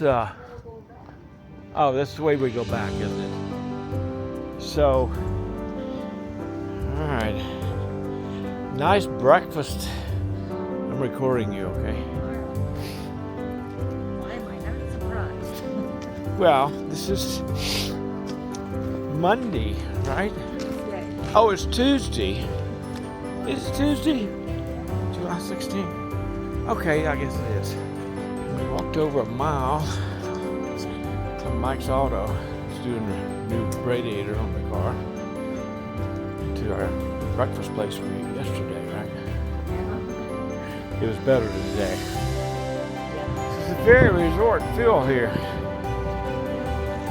Let's, oh, that's the way we go back, isn't it? So, all right. Nice breakfast. I'm recording you, okay? Why am I not surprised? Well, this is Monday, right? Tuesday. Oh, it's Tuesday. Is it Tuesday? July 16th. Okay, I guess it is. We walked over a mile to Mike's Auto. He's doing a new radiator on the car. To our breakfast place we ate yesterday, right? Yeah. It was better today. Yeah. This is a very resort feel here.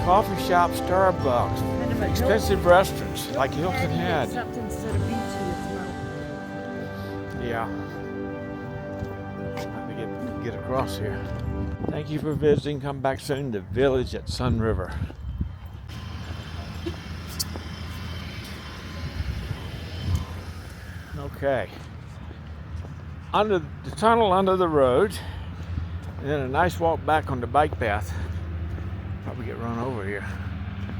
Coffee shop, Starbucks, Kind of a expensive restaurants like Hilton had. Except instead of beachy, it's mountain. Yeah. Trying to get across here. Thank you for visiting. Come back soon to Village at Sun River. Okay. Under the tunnel under the road, and then a nice walk back on the bike path. Probably get run over here.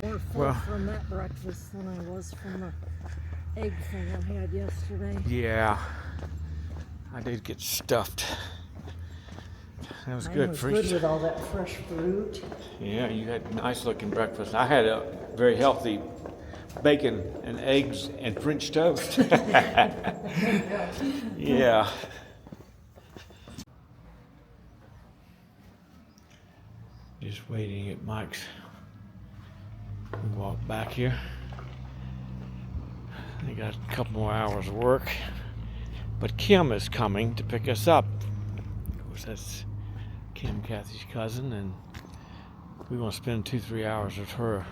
More full Well- from that breakfast than I was from the egg thing I had yesterday. Yeah. I did get stuffed. That was Mine good. was Free good with all that fresh fruit. Yeah, you had a nice looking breakfast. I had a very healthy bacon and eggs and French toast. Yeah. Just waiting at Mike's. We walk back here. They got a couple more hours of work. But Kim is coming to pick us up. Of course, that's Kim, Cathy's cousin, and we want to spend 2-3 hours with her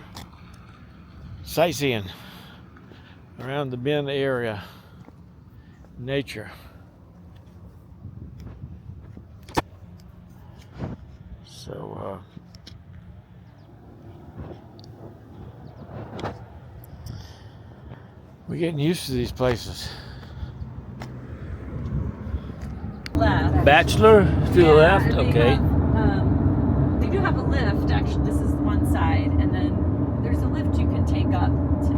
sightseeing around the Bend area, nature. So, we're getting used to these places. Left. Bachelor to the left, and okay. They do have a lift. Actually, this is one side, and then there's a lift you can take up. To,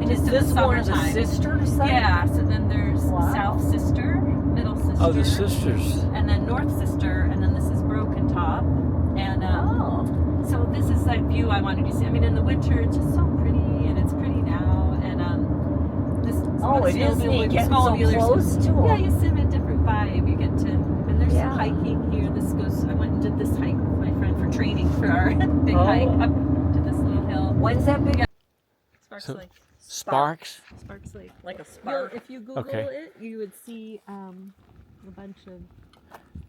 And just is in this the one of the summertime. sisters? Then? Yeah. So then there's Wow. South Sister, Middle Sister, Oh, the sisters. and then North Sister, and then this is Broken Top, and so this is that view I wanted you to see. I mean, in the winter it's just so pretty, and it's pretty now, and this. Oh, it is neat getting so close to them. Yeah, you see a different vibe. You get to, and there's Yeah. some hiking here. This goes. I went and did this hike with my friend for training for our big hike up to this little hill. When's that big? Sparks So- Lake. Sparks? Sparks Lake. Like a You'll, spark. if you Google Okay. it, you would see a bunch of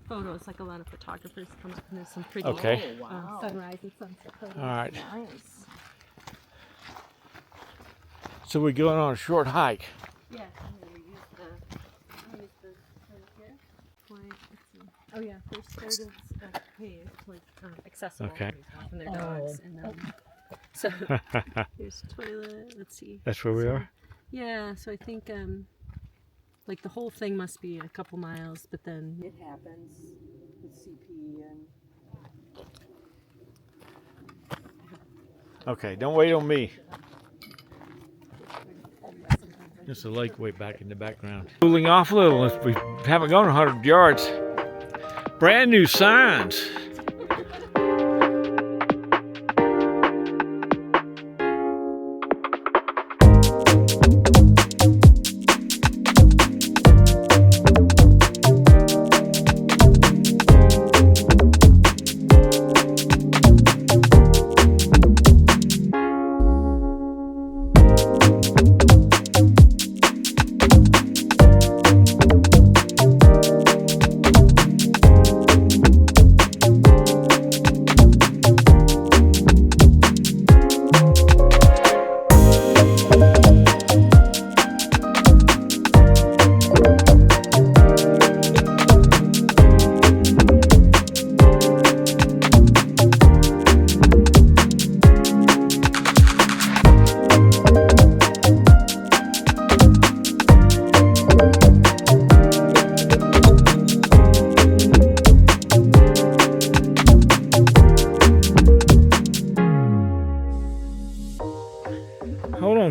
photos. Like a lot of photographers come up, and there's some pretty Okay. Oh, wow. sunrise and sunset photos. All right. Nice. So we're going on a short hike. Yeah, I'm gonna use the right here. Let's see. Oh yeah, there's sort of paved, like accessible. Okay. Walking their dogs, and so there's toilet. Let's see. That's where we So- are? Yeah, so I think like the whole thing must be a couple miles, but then It happens with CP and. Okay, don't wait on me. There's a lake way back in the background. Cooling off a little. We haven't gone 100 yards. Brand new signs.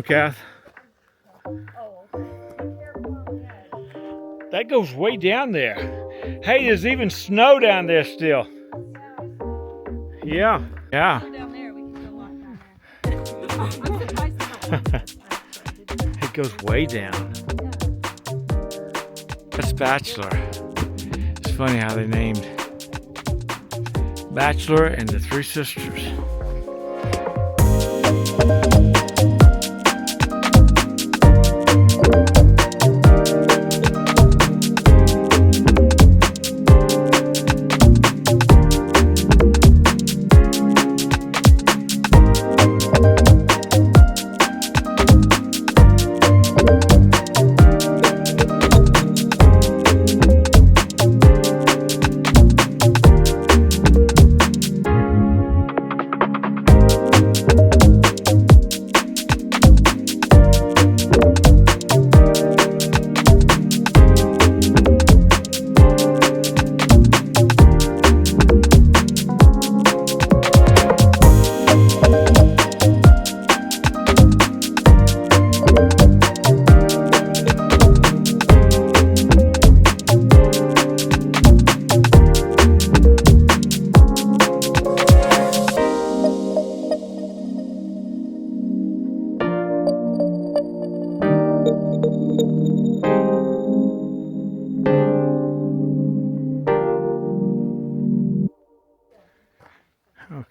Kath. Oh, okay. That goes way down there. Hey, there's even snow down there still. Yeah. Yeah. Go down there. We can go walk down there. I'm surprised they don't. It goes way down. That's Bachelor. It's funny how they named Bachelor and the Three Sisters.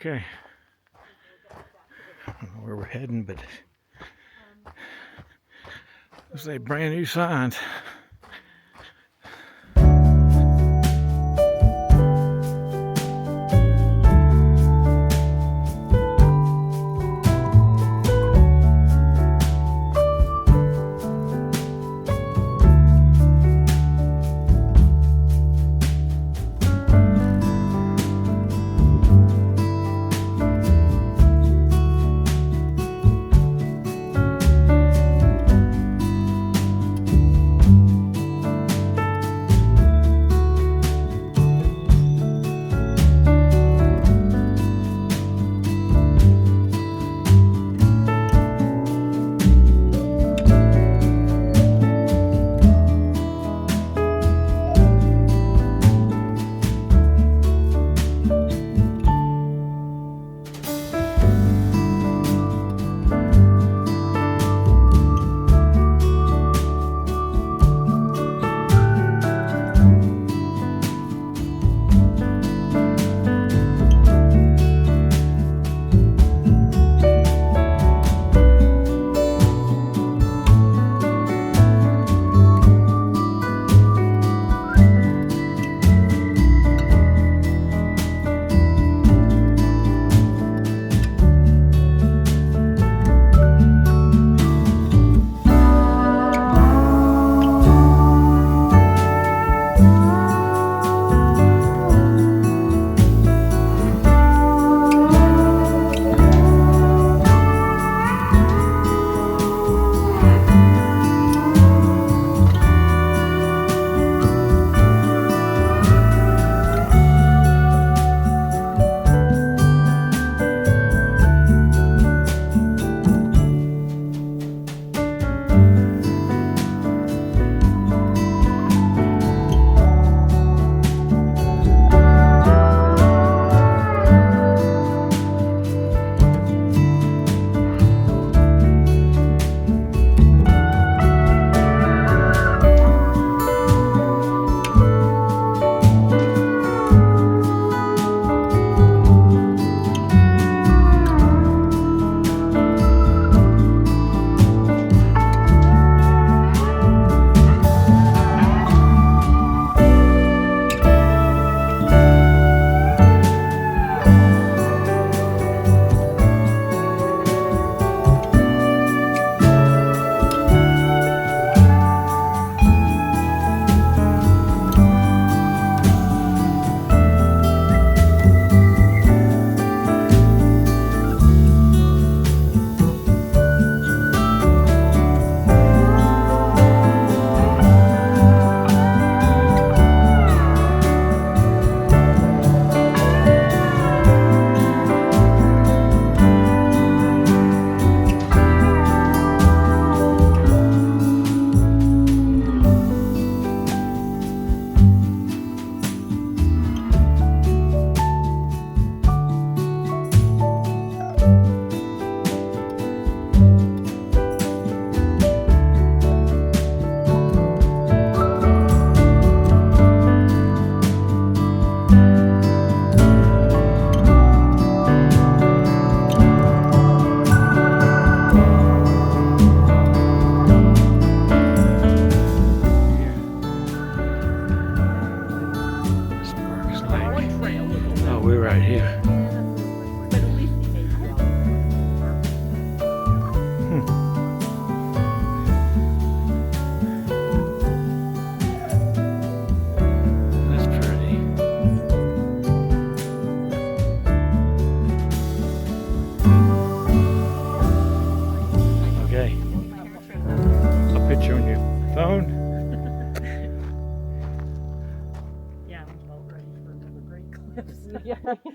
Okay. I don't know where we're heading, but looks like brand new signs.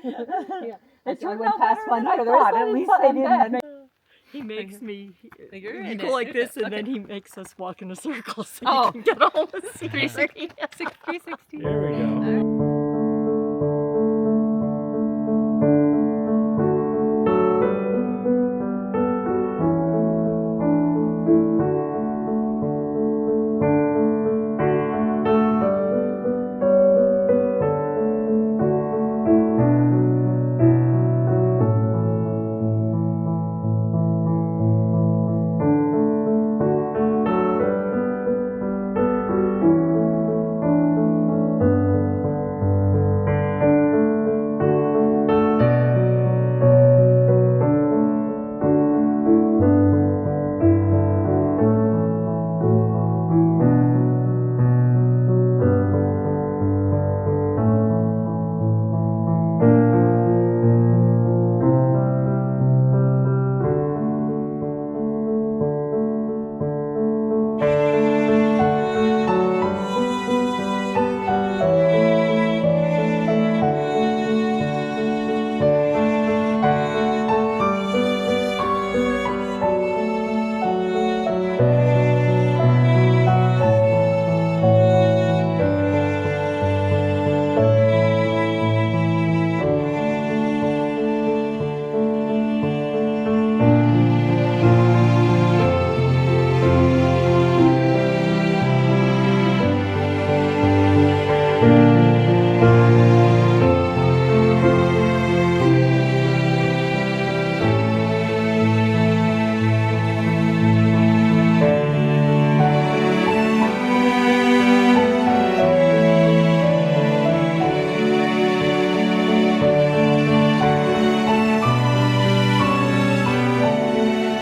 Yeah. I It turned went out past better one than I further. thought. At It's least not they that didn't. bad. He makes me. You're You in go it. like this, and Okay. then he makes us walk in a circle so Oh. you can get all the scenery. 360. There we go.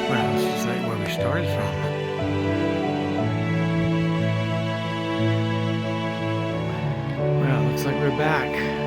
Well, this is like where we started from. Well, looks like we're back.